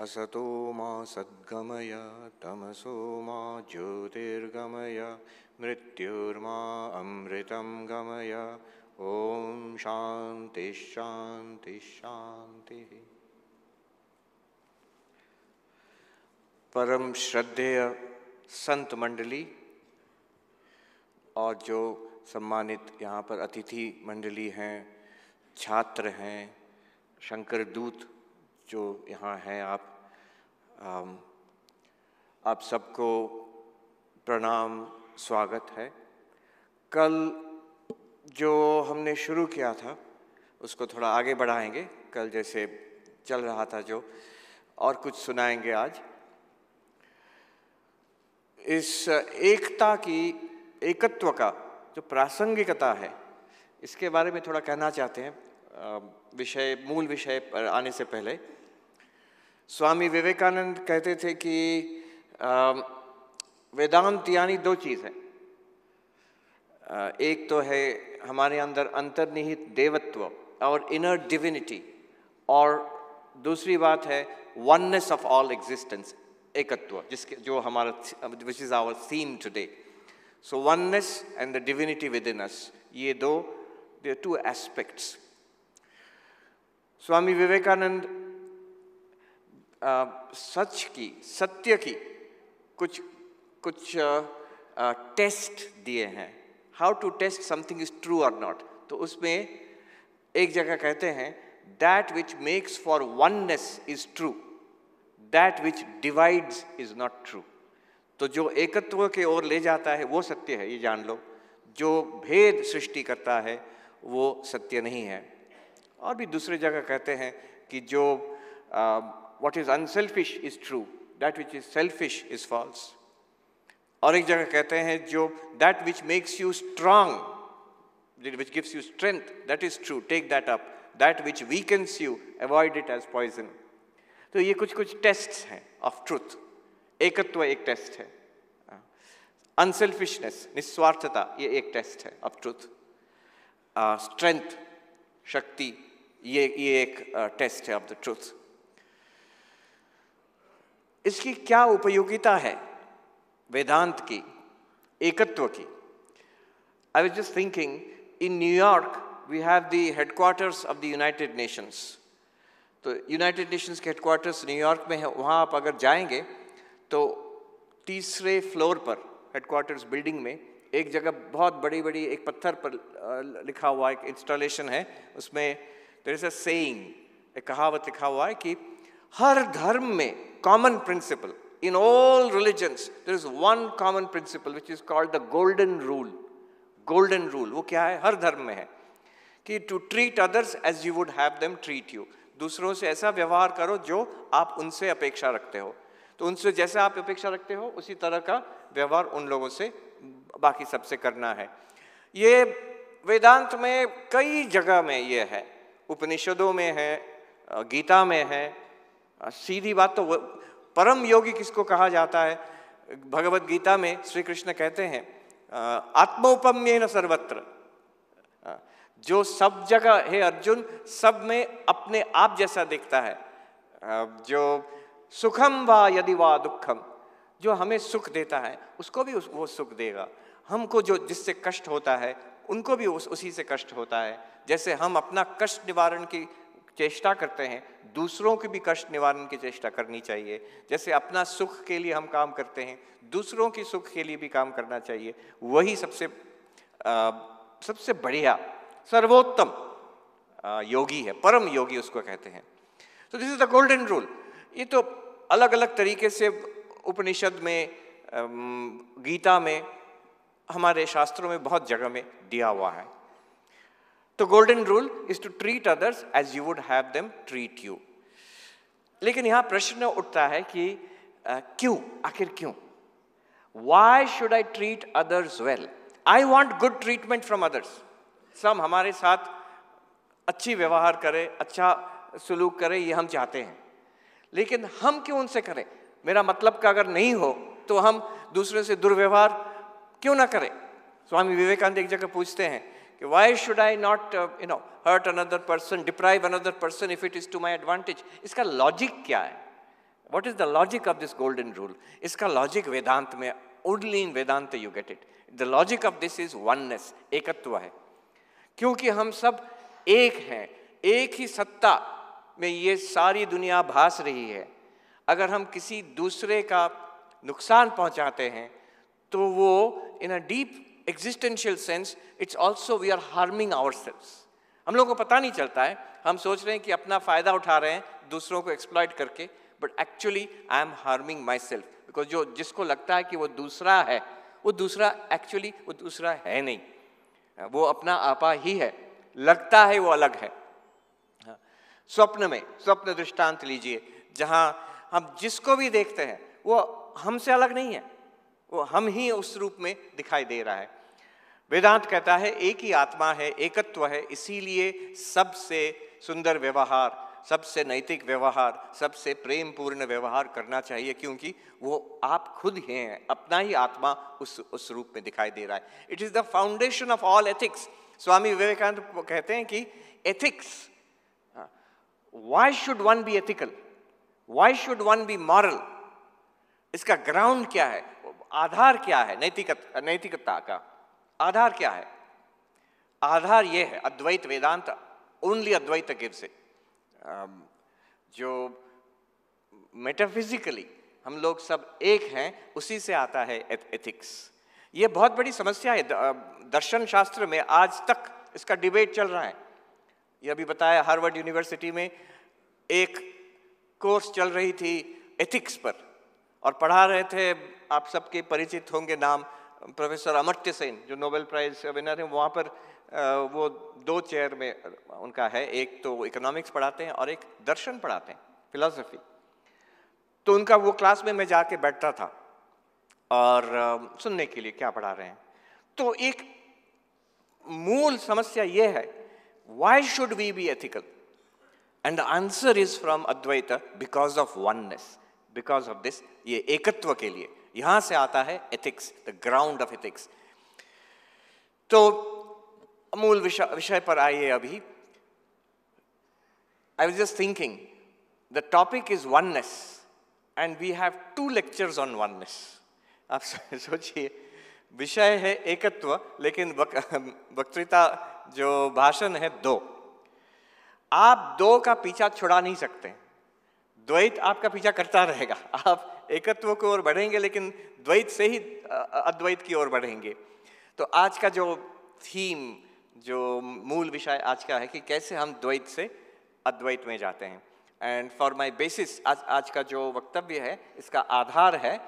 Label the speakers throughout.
Speaker 1: असतो मा सद्गमय तमसो मा ज्योतिर्गमय मृत्युर्मा अमृतं गमय। ओम शांति शांति शांति। परम श्रद्धेय संत मंडली और जो सम्मानित यहाँ पर अतिथि मंडली हैं, छात्र हैं, शंकर दूत जो यहाँ हैं, आप सबको प्रणाम, स्वागत है। कल जो हमने शुरू किया था उसको थोड़ा आगे बढ़ाएंगे। कल जैसे चल रहा था जो, और कुछ सुनाएंगे आज। इस एकता की, एकत्व का जो प्रासंगिकता है, इसके बारे में थोड़ा कहना चाहते हैं। मूल विषय पर आने से पहले स्वामी विवेकानंद कहते थे कि वेदांत यानी दो चीज़ है। एक तो है हमारे अंदर अंतर्निहित देवत्व और इनर डिविनिटी, और दूसरी बात है वननेस ऑफ ऑल एग्जिस्टेंस, एकत्व, जिसके जो हमारा which is our theme today. So oneness and the divinity within us, ये दो, the two aspects. Swami Vivekananda सच की, सत्य की कुछ टेस्ट दिए हैं, how to test something is true और नॉट। तो उसमें एक जगह कहते हैं that which makes for oneness is true, that which divides is not true. तो जो एकत्व के ओर ले जाता है वो सत्य है, ये जान लो। जो भेद सृष्टि करता है वो सत्य नहीं है। और भी दूसरे जगह कहते हैं कि जो what is unselfish is true, that which is selfish is false। और एक जगह कहते हैं जो that which makes you strong, which gives you strength, that is true, take that up, that which weakens you, avoid it as poison। तो ये कुछ tests हैं ऑफ ट्रूथ। एकत्व एक टेस्ट है, अनसेल्फिशनेस, निस्वार्थता, ये एक टेस्ट है ऑफ ट्रूथ। स्ट्रेंथ, शक्ति, ये एक टेस्ट है ऑफ द ट्रूथ। इसकी क्या उपयोगिता है वेदांत की, एकत्व की? I was just thinking, in New York we have the headquarters of the United Nations. तो यूनाइटेड नेशंस के हेडक्वार्टर्स न्यूयॉर्क में है। वहाँ आप अगर जाएंगे तो तीसरे फ्लोर पर हेडक्वार्टर्स बिल्डिंग में एक जगह बहुत बड़ी बड़ी एक पत्थर पर लिखा हुआ एक इंस्टॉलेशन है। उसमें देयर इज अ सेइंग, एक कहावत लिखा हुआ है कि हर धर्म में common principle, in all religions there is one common principle which is called the golden rule. Golden rule वो क्या है? हर धर्म में है कि to treat others as you would have them treat you. दूसरों से ऐसा व्यवहार करो जो आप उनसे अपेक्षा रखते हो। तो उनसे जैसा आप अपेक्षा रखते हो उसी तरह का व्यवहार उन लोगों से, बाकी सबसे करना है। ये वेदांत में कई जगह में ये है, उपनिषदों में है, गीता में है। सीधी बात तो परम योगी किसको कहा जाता है? भगवत गीता में श्री कृष्ण कहते हैं आत्मौपम्येन सर्वत्र, जो सब जगह, हे अर्जुन, सब में अपने आप जैसा दिखता है। जो सुखम वा यदि वा दुखम, जो हमें सुख देता है उसको भी वो सुख देगा। हमको जो जिससे कष्ट होता है उनको भी उसी से कष्ट होता है। जैसे हम अपना कष्ट निवारण की चेष्टा करते हैं, दूसरों की भी कष्ट निवारण की चेष्टा करनी चाहिए। जैसे अपना सुख के लिए हम काम करते हैं, दूसरों की सुख के लिए भी काम करना चाहिए। वही सबसे बढ़िया, सर्वोत्तम योगी है, परम योगी उसको कहते हैं। तो this is the golden rule. ये तो अलग अलग तरीके से उपनिषद में, गीता में, हमारे शास्त्रों में बहुत जगह में दिया हुआ है। तो golden rule is to treat others as you would have them treat you. लेकिन यहां प्रश्न उठता है कि क्यों, आखिर क्यों? Why should I treat others well? I want good treatment from others. सब हमारे साथ अच्छी व्यवहार करें, अच्छा सुलूक करें, ये हम चाहते हैं। लेकिन हम क्यों उनसे करें? मेरा मतलब का अगर नहीं हो तो हम दूसरे से दुर्व्यवहार क्यों ना करें? स्वामी विवेकानंद एक जगह पूछते हैं कि why should I not hurt another person, deprive another person if it is to my advantage? इसका लॉजिक क्या है? What is the logic of this golden rule? इसका logic वेदांत में, only in Vedanta you get it. The logic of this is oneness, एकत्व है. क्योंकि हम सब एक हैं, एक ही सत्ता में ये सारी दुनिया भास रही है. अगर हम किसी दूसरे का नुकसान पहुंचाते हैं तो वो in a deep existential sense it's also we are harming ourselves. हम लोगों को पता नहीं चलता है, हम सोच रहे हैं कि अपना फायदा उठा रहे हैं दूसरों को एक्सप्लॉइट करके, but actually I am harming my self. Because जो जिसको लगता है कि वो दूसरा है, वो दूसरा एक्चुअली वो दूसरा है नहीं, वो अपना आपा ही है. लगता है वो अलग है. स्वप्न में, स्वप्न दृष्टांत लीजिए, जहाँ हम जिसको भी देखते हैं वो हमसे अलग नहीं है, वो हम ही उस रूप में दिखाई दे रहा है. वेदांत कहता है एक ही आत्मा है, एकत्व है, इसीलिए सबसे सुंदर व्यवहार, सबसे नैतिक व्यवहार, सबसे प्रेम पूर्ण व्यवहार करना चाहिए, क्योंकि वो आप खुद ही हैं, अपना ही आत्मा उस रूप में दिखाई दे रहा है. It is the foundation of all ethics. Swami Vivekananda कहते हैं कि ethics, why should one be ethical, why should one be moral, इसका ग्राउंड क्या है, आधार क्या है, नैतिकता का आधार क्या है? आधार ये है अद्वैत वेदांत, ओनली अद्वैत गिव्स इट. जो मेटाफिजिकली हम लोग सब एक हैं, उसी से आता है एथिक्स. ये बहुत बड़ी समस्या है दर्शन शास्त्र में, आज तक इसका डिबेट चल रहा है. ये अभी बताया हार्वर्ड यूनिवर्सिटी में एक कोर्स चल रही थी एथिक्स पर, और पढ़ा रहे थे, आप सबके परिचित होंगे नाम, प्रोफेसर अमर्त्य सेन जो नोबेल प्राइज विनर हैं. वहाँ पर वो 2 चेयर में उनका है, एक तो इकोनॉमिक्स पढ़ाते हैं और एक दर्शन पढ़ाते हैं, फिलॉसफी. तो उनका वो क्लास में मैं जाके बैठता था और सुनने के लिए क्या पढ़ा रहे हैं. तो एक मूल समस्या ये है, why should we be ethical? And the answer is from Advaita, because of oneness, because of this, ये एकत्व के लिए यहां से आता है ethics, the ground of ethics. तो मूल विषय पर आइए. अभी I was just thinking, the topic is oneness and we have 2 lectures on oneness. आप सोचिए, विषय है एकत्व, लेकिन वक्तृता जो भाषण है 2. आप 2 का पीछा छुड़ा नहीं सकते, द्वैत आपका पीछा करता रहेगा. आप एकत्व की ओर बढ़ेंगे, लेकिन द्वैत से ही अद्वैत की ओर बढ़ेंगे. तो आज का जो थीम, जो मूल विषय आज का है कि कैसे हम द्वैत से अद्वैत में जाते हैं. एंड फॉर माय बेसिस, आज का जो वक्तव्य है, इसका आधार है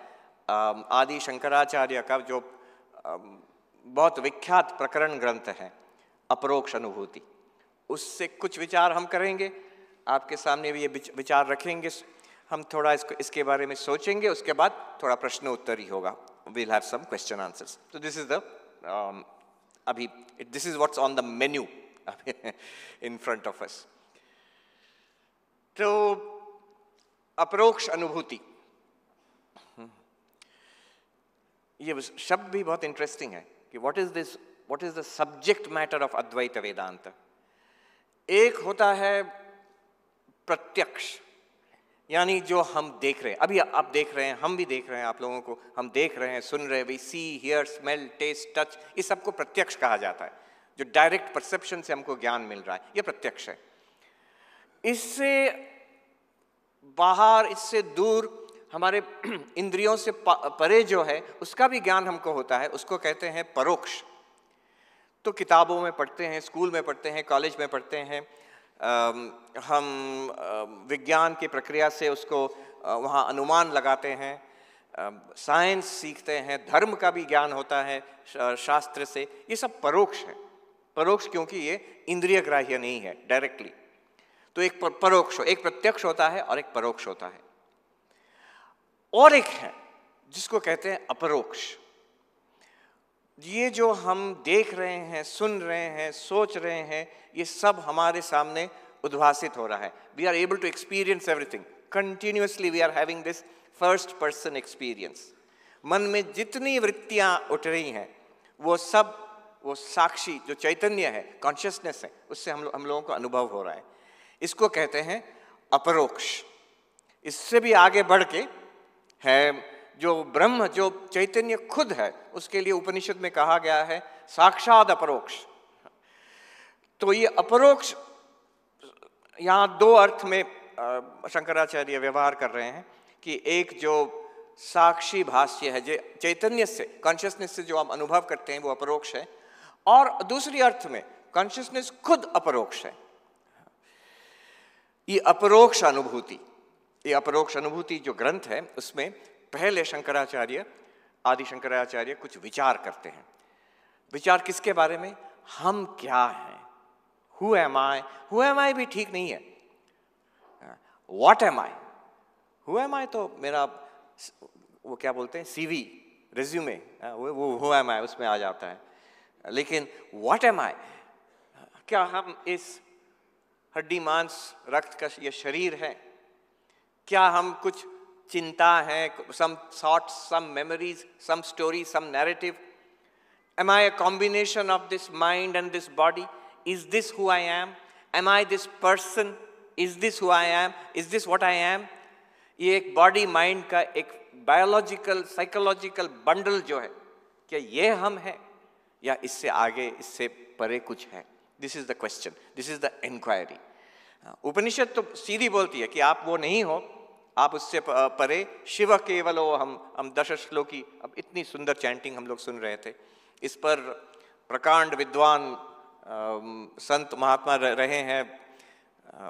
Speaker 1: आदि शंकराचार्य का जो बहुत विख्यात प्रकरण ग्रंथ है अपरोक्ष अनुभूति. उससे कुछ विचार हम करेंगे, आपके सामने भी ये विचार रखेंगे, हम थोड़ा इसके बारे में सोचेंगे, उसके बाद थोड़ा प्रश्न उत्तर ही होगा. we'll have some question answers. So this is the abhi this is what's on the menu in front of us. तो अपरोक्ष अनुभूति, ये शब्द भी बहुत इंटरेस्टिंग है कि what is the subject matter of अद्वैत वेदांत. एक होता है प्रत्यक्ष, यानी जो हम देख रहे हैं, अभी आप देख रहे हैं, हम भी देख रहे हैं, आप लोगों को हम देख रहे हैं, सुन रहे हैं, we see, hear, smell, taste, touch, इस सबको प्रत्यक्ष कहा जाता है. जो डायरेक्ट परसेप्शन से हमको ज्ञान मिल रहा है, ये प्रत्यक्ष है. इससे बाहर, इससे दूर, हमारे इंद्रियों से परे जो है, उसका भी ज्ञान हमको होता है, उसको कहते हैं परोक्ष. तो किताबों में पढ़ते हैं, स्कूल में पढ़ते हैं, कॉलेज में पढ़ते हैं, हम विज्ञान की प्रक्रिया से उसको वहाँ अनुमान लगाते हैं, साइंस सीखते हैं, धर्म का भी ज्ञान होता है शास्त्र से. ये सब परोक्ष है. परोक्ष क्योंकि ये इंद्रिय ग्राह्य नहीं है डायरेक्टली. तो एक परोक्ष, एक प्रत्यक्ष होता है और एक परोक्ष होता है. और एक है जिसको कहते हैं अपरोक्ष. ये जो हम देख रहे हैं, सुन रहे हैं, सोच रहे हैं, ये सब हमारे सामने उद्भासित हो रहा है. We are able to experience everything continuously. We are having this first person experience. मन में जितनी वृत्तियां उठ रही हैं, वो सब वो साक्षी जो चैतन्य है, कॉन्शियसनेस है, उससे हम लोगों को अनुभव हो रहा है. इसको कहते हैं अपरोक्ष. इससे भी आगे बढ़ के है जो ब्रह्म, जो चैतन्य खुद है, उसके लिए उपनिषद में कहा गया है साक्षात अपरोक्ष। तो ये अपरोक्ष यहाँ दो अर्थ में शंकराचार्य व्यवहार कर रहे हैं कि एक जो साक्षी भाष्य है, जो चैतन्य से, कॉन्शियसनेस से जो हम अनुभव करते हैं वो अपरोक्ष है, और दूसरी अर्थ में कॉन्शियसनेस खुद अपरोक्ष है। ये अपरोक्ष अनुभूति जो ग्रंथ है उसमें पहले शंकराचार्य, आदि शंकराचार्य कुछ विचार करते हैं। विचार किसके बारे में? हम क्या हैं? हु एम आई भी ठीक नहीं है। What am I? Who am I तो मेरा वो क्या बोलते हैं, सीवी, रिज्यूमे, वो हु एम आई उसमें आ जाता है। लेकिन व्हाट एम आई, क्या हम इस हड्डी मांस रक्त का ये शरीर है? क्या हम कुछ चिंता है, some thoughts, some memories, some stories, some narrative? Am I a combination of this mind and this body? Is this who I am? Am I this person? Is this who I am? Is this what I am? ये एक body mind का एक biological psychological bundle जो है, क्या ये हम हैं या इससे आगे, इससे परे कुछ है? This is the question, this is the inquiry. Upanishad तो सीधी बोलती है कि आप वो नहीं हो, आप उससे परे शिव केवलो हम 10 श्लोकी। अब इतनी सुंदर चैंटिंग हम लोग सुन रहे थे, इस पर प्रकांड विद्वान संत महात्मा रहे हैं,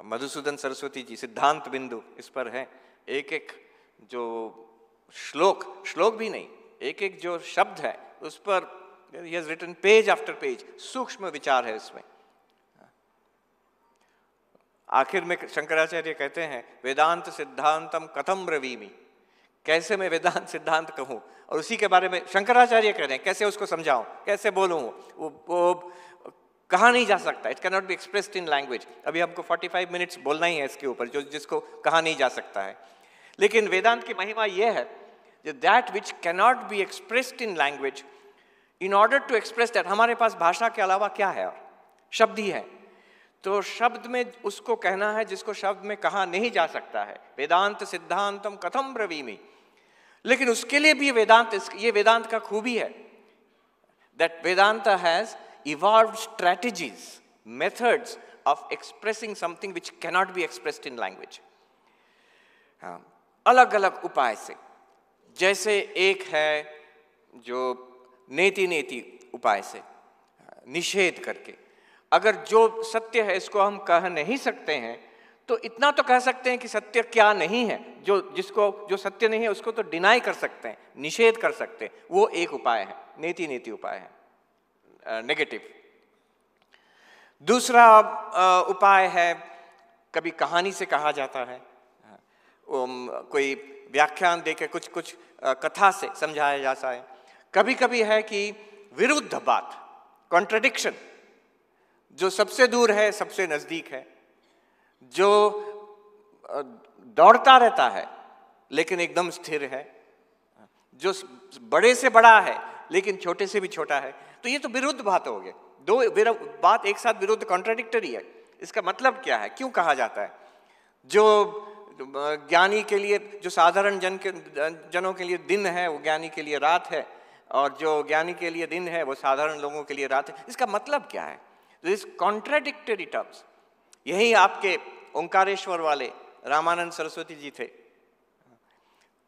Speaker 1: मधुसूदन सरस्वती जी, सिद्धांत बिंदु इस पर है। एक एक जो श्लोक भी नहीं, एक एक जो शब्द है उस पर he has written page after page, सूक्ष्म विचार है उसमें। आखिर में शंकराचार्य कहते हैं वेदांत सिद्धांतम कथम ब्रवीमि, कैसे मैं वेदांत सिद्धांत कहूँ, और उसी के बारे में शंकराचार्य कह रहे हैं कैसे उसको समझाऊं, कैसे बोलूँ, वो कहा नहीं जा सकता। It can not be expressed in language. अभी हमको 45 मिनट्स बोलना ही है इसके ऊपर, जो जिसको कहा नहीं जा सकता है। लेकिन वेदांत की महिमा यह है that which can not be expressed in language, in order to express that, हमारे पास भाषा के अलावा क्या है? और शब्द ही है। तो शब्द में उसको कहना है जिसको शब्द में कहा नहीं जा सकता है। वेदांत सिद्धांतम कथम ब्रवीमि, लेकिन उसके लिए भी ये वेदांत का खूबी है that Vedanta has evolved strategies, methods of expressing something which cannot be expressed in language. अलग अलग उपाय से, जैसे एक है जो नेति उपाय से, निषेध करके, अगर जो सत्य है इसको हम कह नहीं सकते हैं तो इतना तो कह सकते हैं कि सत्य क्या नहीं है, जो सत्य नहीं है उसको तो डिनाई कर सकते हैं, निषेध कर सकते हैं। वो एक उपाय है, नेति उपाय है, नेगेटिव। दूसरा उपाय है, कभी कहानी से कहा जाता है, कोई व्याख्यान देकर कुछ कथा से समझाया जाता है। कभी कभी है कि विरुद्ध बात, कॉन्ट्रडिक्शन, जो सबसे दूर है सबसे नजदीक है, जो दौड़ता रहता है लेकिन एकदम स्थिर है, जो बड़े से बड़ा है लेकिन छोटे से भी छोटा है। तो ये तो विरुद्ध बात हो गई, दो बात एक साथ विरुद्ध, कॉन्ट्रडिक्टरी है। इसका मतलब क्या है, क्यों कहा जाता है? जो ज्ञानी के लिए, जो साधारण जनों के लिए दिन है वो ज्ञानी के लिए रात है, और जो ज्ञानी के लिए दिन है वो साधारण लोगों के लिए रात है। इसका मतलब क्या है? This contradictory terms. यही आपके ओंकारेश्वर वाले रामानंद सरस्वती जी थे,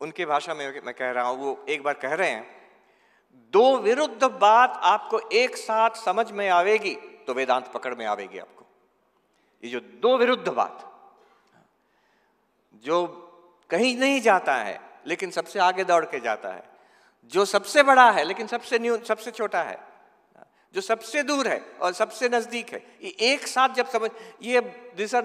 Speaker 1: उनके भाषा में मैं कह रहा हूं, वो एक बार कह रहे हैं, दो विरुद्ध बात आपको एक साथ समझ में आवेगी तो वेदांत पकड़ में आवेगी आपको। ये जो दो विरुद्ध बात, जो कहीं नहीं जाता है लेकिन सबसे आगे दौड़ के जाता है, जो सबसे बड़ा है लेकिन सबसे छोटा है, जो सबसे दूर है और सबसे नजदीक है, ये एक साथ जब समझ, ये these are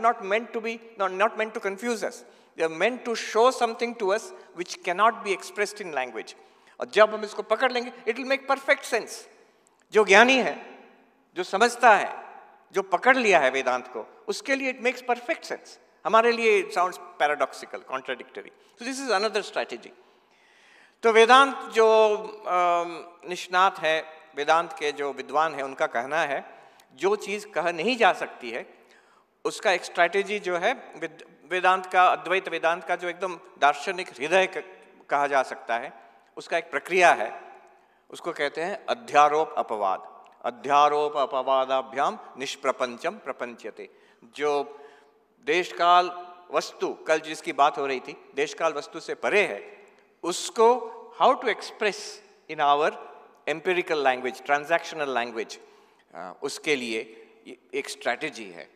Speaker 1: not meant to be, not meant to confuse us. They are meant to show something to us which cannot be expressed in language. और जब हम इसको पकड़ लेंगे, it will make perfect sense. जो ज्ञानी है, जो समझता है, जो पकड़ लिया है वेदांत को, उसके लिए it makes perfect sense. हमारे लिए it sounds paradoxical, contradictory. So this is another strategy. तो वेदांत जो निष्णात है, वेदांत के जो विद्वान है, उनका कहना है जो चीज़ कह नहीं जा सकती है उसका एक स्ट्रैटेजी जो है वेदांत का, अद्वैत वेदांत का जो एकदम दार्शनिक हृदय कहा जा सकता है, उसका एक प्रक्रिया है, उसको कहते हैं अध्यारोप अपवाद। अध्यारोप अपवादाभ्याम निष्प्रपंचम प्रपंच्यते। जो देश काल वस्तु, कल जिसकी बात हो रही थी, देश काल वस्तु से परे है, उसको how to express in our empirical language, transactional language, उसके लिए एक स्ट्रैटेजी है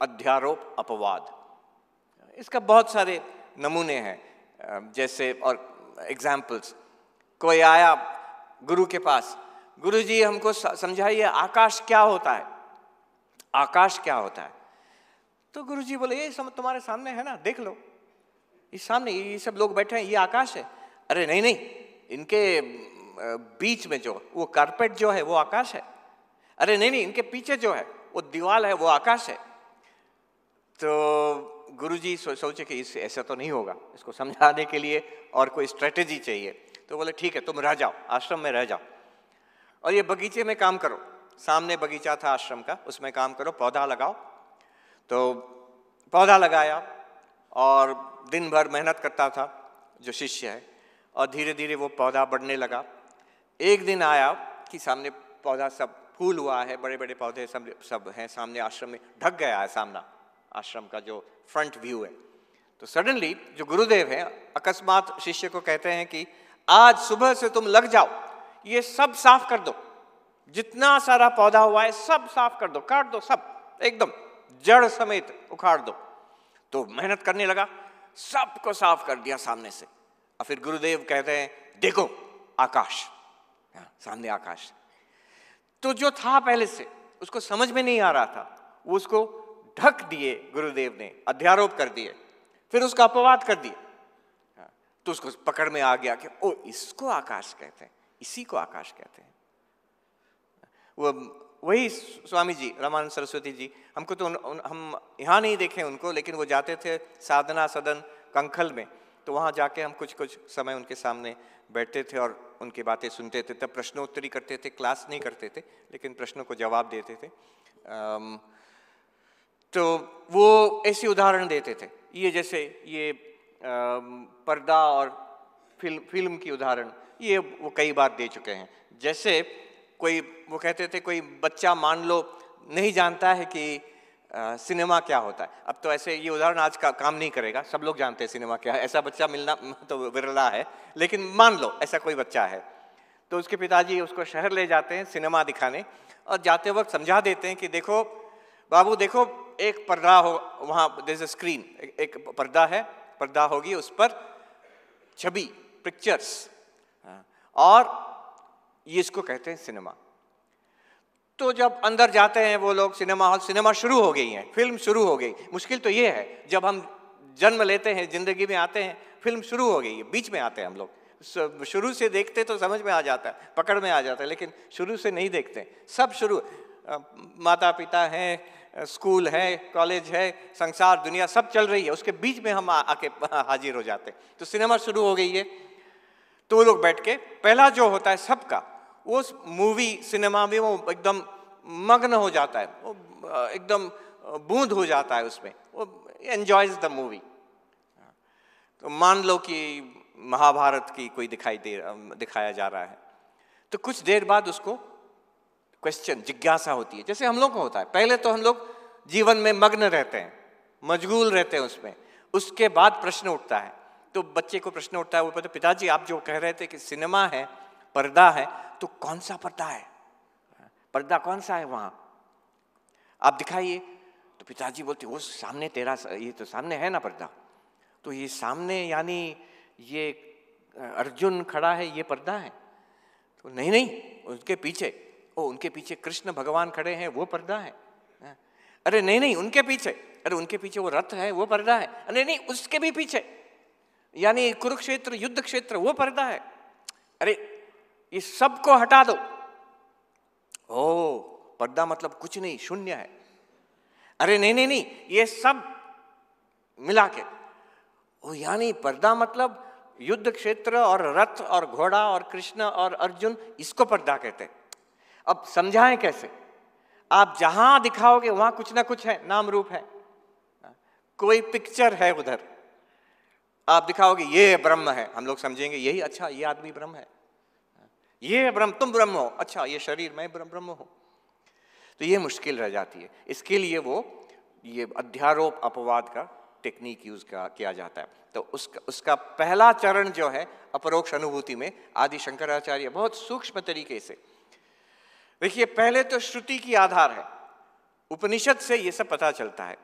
Speaker 1: अध्यारोप अपवाद। इसका बहुत सारे नमूने हैं, जैसे और एग्जाम्पल्स। कोई आया गुरु के पास, गुरु जी हमको समझाइए आकाश क्या होता है, आकाश क्या होता है। तो गुरु जी बोले, ये सब तुम्हारे सामने है ना, देख लो, इस सामने ये सब लोग बैठे हैं, ये आकाश है। अरे नहीं नहीं, इनके बीच में जो वो कारपेट जो है वो आकाश है। अरे नहीं नहीं, इनके पीछे जो है वो दीवार है वो आकाश है। तो गुरुजी सोचे कि इससे ऐसा तो नहीं होगा, इसको समझाने के लिए और कोई स्ट्रेटेजी चाहिए। तो बोले ठीक है, तुम रह जाओ, आश्रम में रह जाओ और ये बगीचे में काम करो। सामने बगीचा था आश्रम का, उसमें काम करो, पौधा लगाओ। तो पौधा लगाया और दिन भर मेहनत करता था जो शिष्य है, और धीरे धीरे वो पौधा बढ़ने लगा। एक दिन आया कि सामने पौधा सब फूल हुआ है, बड़े बड़े पौधे सब हैं सामने, आश्रम में ढक गया है सामना, आश्रम का जो फ्रंट व्यू है। तो सडनली जो गुरुदेव हैं अकस्मात शिष्य को कहते हैं कि आज सुबह से तुम लग जाओ, ये सब साफ कर दो, जितना सारा पौधा हुआ है सब साफ कर दो, काट दो, सब एकदम जड़ समेत उखाड़ दो। तो मेहनत करने लगा, सबको साफ कर दिया सामने से। और फिर गुरुदेव कहते हैं देखो आकाश, सामने आकाश। तो जो था पहले से उसको समझ में नहीं आ रहा था, वो उसको ढक दिए गुरुदेव ने, अध्यारोप कर दिए, फिर उसका अपवाद कर दिए। तो उसको पकड़ में आ गया कि ओ, इसको आकाश कहते हैं, इसी को आकाश कहते हैं। वो वही स्वामी जी रामानंद सरस्वती जी, हमको तो हम यहाँ नहीं देखे उनको, लेकिन वो जाते थे साधना सदन कंखल में, तो वहाँ जाके हम कुछ कुछ समय उनके सामने बैठते थे और उनकी बातें सुनते थे। तब प्रश्नोत्तरी करते थे, क्लास नहीं करते थे, लेकिन प्रश्नों को जवाब देते थे। तो वो ऐसे उदाहरण देते थे, ये जैसे ये पर्दा और फिल्म की उदाहरण, ये वो कई बार दे चुके हैं। जैसे कोई, वो कहते थे कोई बच्चा मान लो नहीं जानता है कि सिनेमा क्या होता है। अब तो ऐसे ये उदाहरण आज का काम नहीं करेगा, सब लोग जानते हैं सिनेमा क्या है, ऐसा बच्चा मिलना तो विरला है, लेकिन मान लो ऐसा कोई बच्चा है, तो उसके पिताजी उसको शहर ले जाते हैं सिनेमा दिखाने, और जाते वक्त समझा देते हैं कि देखो बाबू, देखो एक पर्दा हो, वहाँ देयर इज अ स्क्रीन, एक पर्दा है, पर्दा होगी, उस पर छवि, पिक्चर्स, और ये इसको कहते हैं सिनेमा। तो जब अंदर जाते हैं वो लोग सिनेमा हॉल, सिनेमा शुरू हो गई है, फिल्म शुरू हो गई। मुश्किल तो ये है, जब हम जन्म लेते हैं, जिंदगी में आते हैं, फिल्म शुरू हो गई है, बीच में आते हैं हम लोग। शुरू से देखते तो समझ में आ जाता है, पकड़ में आ जाता है, लेकिन शुरू से नहीं देखते। सब शुरू, माता पिता हैं, स्कूल है, कॉलेज है, संसार दुनिया सब चल रही है, उसके बीच में हम आके हाजिर हो जाते हैं। तो सिनेमा शुरू हो गई है, तो वो लोग बैठ के, पहला जो होता है सबका, वो मूवी सिनेमा में वो एकदम मग्न हो जाता है, वो एकदम बूंद हो जाता है उसमें, वो एंजॉयज द मूवी। तो मान लो कि महाभारत की कोई दिखाया जा रहा है, तो कुछ देर बाद उसको क्वेश्चन, जिज्ञासा होती है, जैसे हम लोग को होता है। पहले तो हम लोग जीवन में मग्न रहते हैं, मशगूल रहते हैं उसमें, उसके बाद प्रश्न उठता है। तो बच्चे को प्रश्न उठता है, वो कहते पिताजी आप जो कह रहे थे कि सिनेमा है, पर्दा है, तो कौन सा पर्दा है, पर्दा कौन सा है वहां, आप दिखाइए। तो पिताजी बोलते वो सामने तेरा, ये तो सामने है ना पर्दा, तो ये सामने यानी ये अर्जुन खड़ा है, ये पर्दा है। तो नहीं नहीं, उनके पीछे, ओ उनके पीछे कृष्ण भगवान खड़े हैं, वो पर्दा है। अरे नहीं नहीं, उनके पीछे, अरे उनके पीछे वो रथ है, वो पर्दा है। अरे नहीं, उसके भी पीछे यानी कुरुक्षेत्र युद्ध क्षेत्र, वो पर्दा है। अरे ये सबको हटा दो, ओ पर्दा मतलब कुछ नहीं, शून्य है। अरे नहीं नहीं नहीं, ये सब मिला के, ओ यानी पर्दा मतलब युद्ध क्षेत्र और रथ और घोड़ा और कृष्ण और अर्जुन, इसको पर्दा कहते हैं। अब समझाएं कैसे? आप जहां दिखाओगे वहां कुछ ना कुछ है, नाम रूप है। कोई पिक्चर है उधर, आप दिखाओगे ये ब्रह्म है, हम लोग समझेंगे यही, अच्छा ये आदमी ब्रह्म है, ये ब्रह्म, तुम ब्रह्म हो, अच्छा ये शरीर, मैं ब्रह्म हूं। तो ये मुश्किल रह जाती है। इसके लिए वो ये अध्यारोप अपवाद का टेक्निक यूज किया जाता है। तो उसका पहला चरण जो है अपरोक्ष अनुभूति में आदि शंकराचार्य बहुत सूक्ष्म तरीके से, देखिए पहले तो श्रुति की आधार है, उपनिषद से ये सब पता चलता है,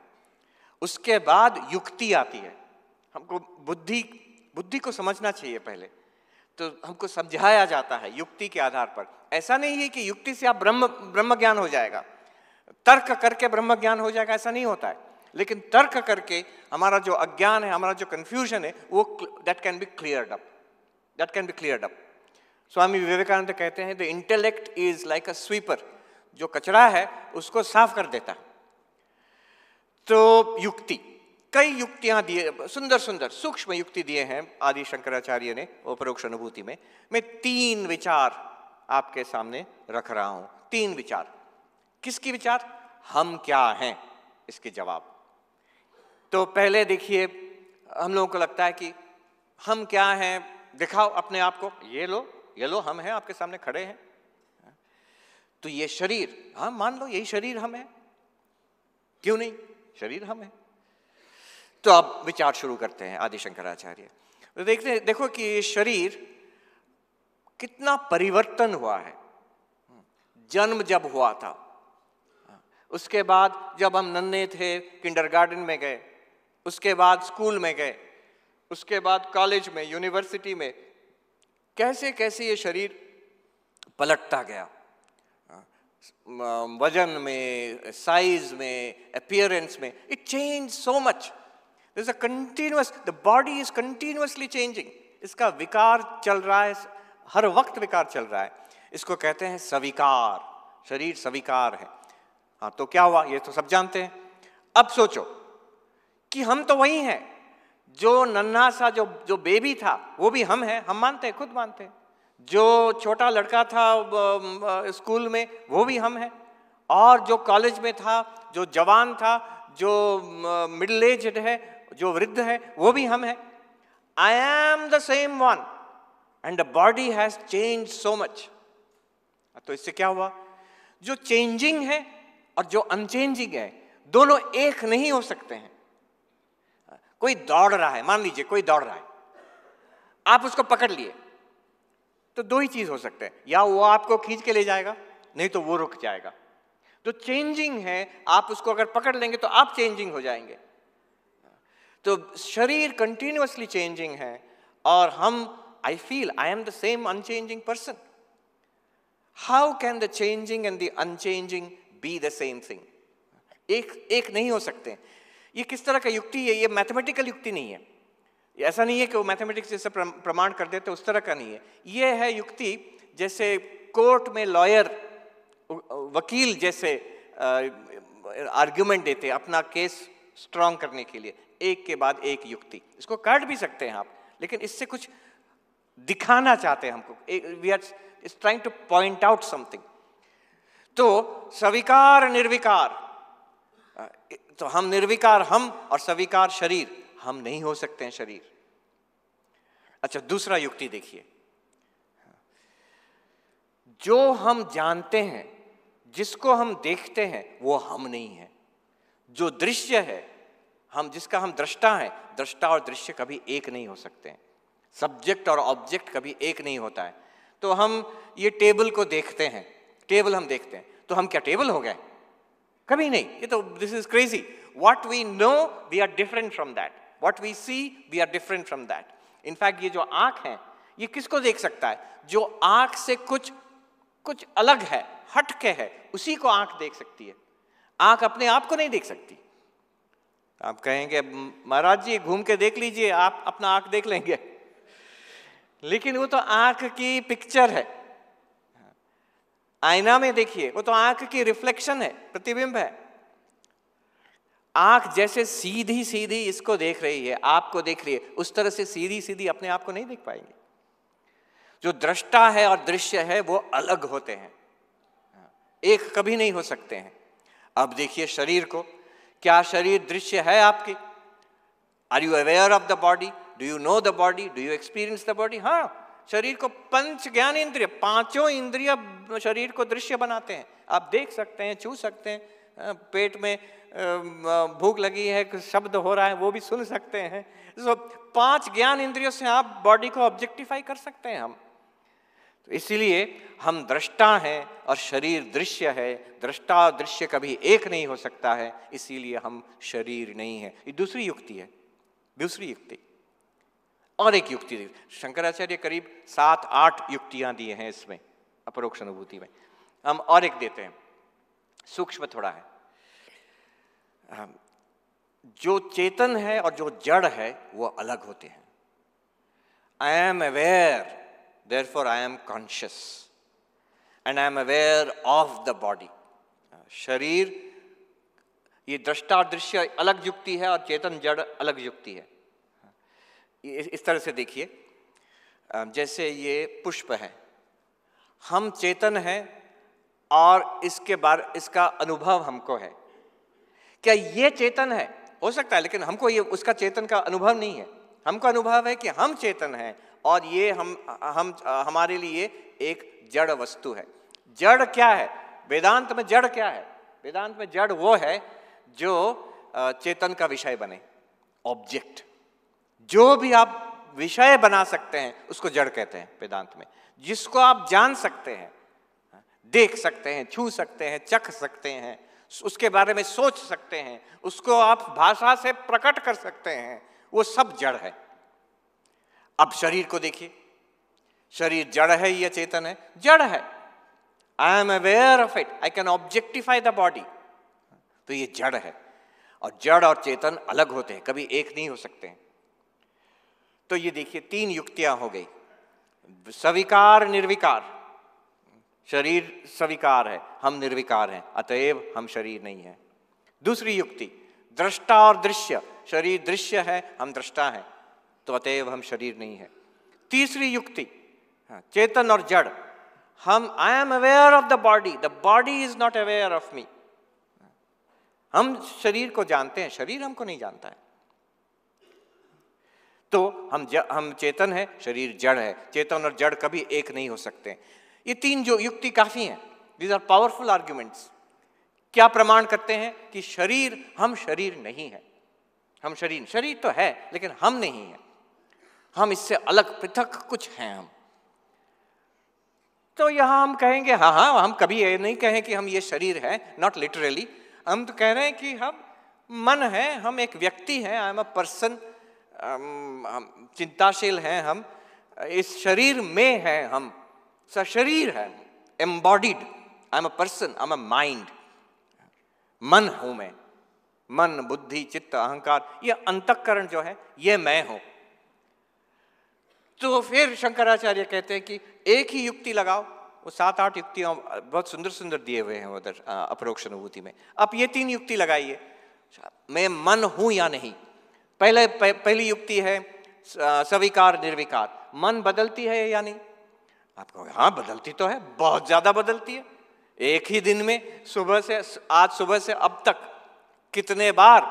Speaker 1: उसके बाद युक्ति आती है। हमको बुद्धि को समझना चाहिए पहले, तो हमको समझाया जाता है युक्ति के आधार पर। ऐसा नहीं है कि युक्ति से आप ब्रह्म ज्ञान हो जाएगा, तर्क करके ब्रह्म ज्ञान हो जाएगा, ऐसा नहीं होता है। लेकिन तर्क करके हमारा जो अज्ञान है, हमारा जो कंफ्यूजन है, वो that can be cleared up. Swami Vivekananda कहते हैं the intellect is like a sweeper, जो कचरा है उसको साफ कर देता है। तो युक्ति, कई युक्तियां दिए, सुंदर सुंदर सूक्ष्म युक्ति दिए हैं आदि शंकराचार्य ने अपरोक्ष अनुभूति में। मैं 3 विचार आपके सामने रख रहा हूं। 3 विचार। किसकी विचार? हम क्या हैं, इसके जवाब। तो पहले देखिए, हम लोगों को लगता है कि हम क्या हैं, दिखाओ अपने आप को, ये लो हम हैं, आपके सामने खड़े हैं। तो ये शरीर, हाँ मान लो यही शरीर हम है, क्यों नहीं, शरीर हम है। तो अब विचार शुरू करते हैं आदि शंकराचार्य। तो देखो कि ये शरीर कितना परिवर्तन हुआ है। जन्म जब हुआ था, उसके बाद जब हम नन्हे थे किंडरगार्टन में गए, उसके बाद स्कूल में गए, उसके बाद कॉलेज में, यूनिवर्सिटी में, कैसे कैसे ये शरीर पलटता गया, वजन में, साइज में, अपीयरेंस में, it change so much. There's a continuous, the body is continuously changing. इसका विकार चल रहा है, हर वक्त विकार चल रहा है। इसको कहते हैं सविकार, शरीर सविकार है। हाँ, तो क्या हुआ, ये तो सब जानते हैं। अब सोचो कि हम तो वही हैं, जो नन्हा सा जो बेबी था वो भी हम हैं, हम मानते हैं, खुद मानते हैं। जो छोटा लड़का था स्कूल में वो भी हम हैं, और जो कॉलेज में था, जो जवान था, जो मिडिल एज्ड है, जो वृद्ध है, वो भी हम हैं। I am the same one and the body has change so much. तो इससे क्या हुआ, जो चेंजिंग है और जो अनचेंजिंग है, दोनों एक नहीं हो सकते हैं। कोई दौड़ रहा है, मान लीजिए कोई दौड़ रहा है, आप उसको पकड़ लिए, तो 2 ही चीज हो सकते हैं, या वो आपको खींच के ले जाएगा, नहीं तो वो रुक जाएगा। तो चेंजिंग है, आप उसको अगर पकड़ लेंगे तो आप चेंजिंग हो जाएंगे। तो शरीर कंटिन्यूअसली चेंजिंग है, और हम, I feel I am the same unchanging person. How can the changing and the unchanging be the same thing? एक नहीं हो सकते। ये किस तरह का युक्ति है? ये मैथमेटिकल युक्ति नहीं है। ऐसा नहीं है कि वो मैथमेटिक्स जैसे प्रमाण कर देते, उस तरह का नहीं है। ये है युक्ति जैसे कोर्ट में लॉयर, वकील जैसे आर्ग्यूमेंट देते अपना केस स्ट्रॉन्ग करने के लिए, एक के बाद एक युक्ति। इसको काट भी सकते हैं आप, लेकिन इससे कुछ दिखाना चाहते हैं हमको, we are trying to point out something. तो स्वीकार निर्विकार, तो हम निर्विकार हम, और स्वीकार शरीर, हम नहीं हो सकते हैं शरीर। अच्छा, दूसरा युक्ति देखिए, जो हम जानते हैं, जिसको हम देखते हैं, वो हम नहीं है। जो दृश्य है, हम जिसका हम दृष्टा हैं, दृष्टा और दृश्य कभी एक नहीं हो सकते हैं। सब्जेक्ट और ऑब्जेक्ट कभी एक नहीं होता है। तो हम ये टेबल को देखते हैं, टेबल हम देखते हैं, तो हम क्या टेबल हो गए? कभी नहीं। ये तो this is crazy. What we know we are different from that, what we see we are different from that. In fact ये जो आंख है, ये किसको देख सकता है? जो आंख से कुछ अलग है, हटके है, उसी को आंख देख सकती है। आंख अपने आप को नहीं देख सकती। आप कहेंगे महाराज जी घूम के देख लीजिए, आप अपना आंख देख लेंगे, लेकिन वो तो आंख की पिक्चर है। आईना में देखिए, वो तो आंख की रिफ्लेक्शन है, प्रतिबिंब है। आंख जैसे सीधी सीधी इसको देख रही है, आपको देख रही है, उस तरह से सीधी सीधी अपने आप को नहीं देख पाएंगे। जो दृष्टा है और दृश्य है वो अलग होते हैं, एक कभी नहीं हो सकते हैं। अब देखिए शरीर को, क्या शरीर दृश्य है आपकी? Are you aware of the body? Do you know the body? Do you experience the body? हाँ, शरीर को पंच ज्ञान इंद्रिय, पांचों इंद्रिय शरीर को दृश्य बनाते हैं। आप देख सकते हैं, छू सकते हैं, पेट में भूख लगी है, शब्द हो रहा है, वो भी सुन सकते हैं। तो पांच ज्ञान इंद्रियों से आप बॉडी को ऑब्जेक्टिफाई कर सकते हैं हम। तो इसीलिए हम दृष्टा हैं और शरीर दृश्य है। दृष्टा और दृश्य कभी एक नहीं हो सकता है, इसीलिए हम शरीर नहीं है। ये दूसरी युक्ति है, दूसरी युक्ति। और एक युक्ति शंकराचार्य करीब 7-8 युक्तियां दिए हैं इसमें अपरोक्ष अनुभूति में। हम और एक देते हैं, सूक्ष्म थोड़ा है। जो चेतन है और जो जड़ है वो अलग होते हैं। I am aware, therefore I am conscious, and I am aware of the body. शरीर, ये दृष्टा और दृश्य अलग युक्ति है और चेतन जड़ अलग युक्ति है। इस तरह से देखिए, जैसे ये पुष्प है, हम चेतन हैं और इसका अनुभव हमको है। क्या ये चेतन है? हो सकता है, लेकिन हमको ये उसका चेतन का अनुभव नहीं है। हमको अनुभव है कि हम चेतन हैं और ये हमारे लिए एक जड़ वस्तु है। जड़ क्या है? वेदांत में जड़ क्या है? वेदांत में जड़ वो है जो चेतन का विषय बने, ऑब्जेक्ट। जो भी आप विषय बना सकते हैं उसको जड़ कहते हैं वेदांत में। जिसको आप जान सकते हैं, देख सकते हैं, छू सकते हैं, चख सकते हैं, उसके बारे में सोच सकते हैं, उसको आप भाषा से प्रकट कर सकते हैं, वो सब जड़ है। अब शरीर को देखिए, शरीर जड़ है या चेतन है? जड़ है। I am aware of it, I can objectify the body. तो ये जड़ है, और जड़ और चेतन अलग होते हैं, कभी एक नहीं हो सकते हैं। तो ये देखिए 3 युक्तियां हो गई। सविकार निर्विकार, शरीर सविकार है, हम निर्विकार हैं, अतएव हम शरीर नहीं है। दूसरी युक्ति, दृष्टा और दृश्य, शरीर दृश्य है, हम दृष्टा हैं, तो अतएव हम शरीर नहीं है। तीसरी युक्ति, चेतन और जड़, I am aware of the body is not aware of मी। हम शरीर को जानते हैं, शरीर हमको नहीं जानता है। तो हम चेतन है, शरीर जड़ है। चेतन और जड़ कभी एक नहीं हो सकते। ये 3 जो युक्ति काफी हैं। These are powerful arguments. क्या प्रमाण करते हैं कि हम शरीर नहीं है। हम शरीर तो है, लेकिन हम नहीं है। हम इससे अलग पृथक कुछ हैं हम। तो यहां हम कहेंगे हाँ, हम कभी ये नहीं कहें कि हम ये शरीर है, नॉट लिटरली। हम तो कह रहे हैं कि हम मन है, हम एक व्यक्ति हैं, आई एम अ पर्सन, चिंताशील हैं हम, इस शरीर में हैं हम, सशरीर है, embodied. I am a person, I am a mind, मन हूं मैं। मन, बुद्धि, चित्त, अहंकार, ये अंतःकरण जो है ये मैं हूं। तो फिर शंकराचार्य कहते हैं कि एक ही युक्ति लगाओ। वो 7-8 युक्तियां बहुत सुंदर सुंदर दिए हुए हैं उधर अपरोक्ष अनुभूति में। अब ये 3 युक्ति लगाइए, मैं मन हूं या नहीं। पहली युक्ति है सविकार निर्विकार, मन बदलती है या नहीं? आप कहोगे हाँ बदलती तो है, बहुत ज्यादा बदलती है। एक ही दिन में आज सुबह से अब तक कितने बार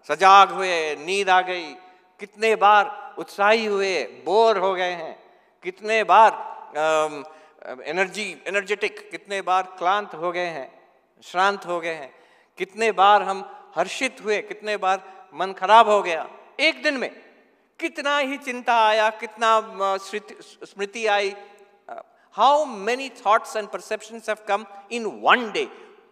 Speaker 1: सजाग हुए, नींद आ गई, कितने बार उत्साही हुए, बोर हो गए हैं, कितने बार एनर्जेटिक, कितने बार क्लांत हो गए हैं, श्रांत हो गए हैं, कितने बार हम हर्षित हुए, कितने बार मन खराब हो गया। एक दिन में कितना ही चिंता आया, कितना स्मृति आई, how many thoughts and perceptions have come in one day.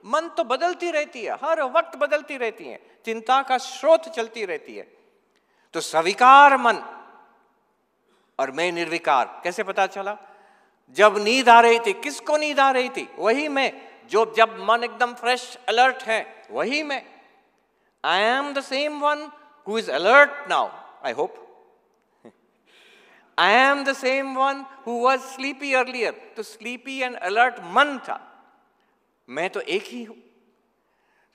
Speaker 1: मन तो बदलती रहती है, हर वक्त बदलती रहती है, चिंता का स्रोत चलती रहती है। तो सविकार मन और मैं निर्विकार कैसे पता चला? जब नींद आ रही थी, किसको नींद आ रही थी? वही मैं। जब मन एकदम फ्रेश अलर्ट है, वही मैं। I am the same one who is alert now, I hope. I am the same one who was sleepy earlier. तो sleepy and alert मन था, मैं तो एक ही हूं।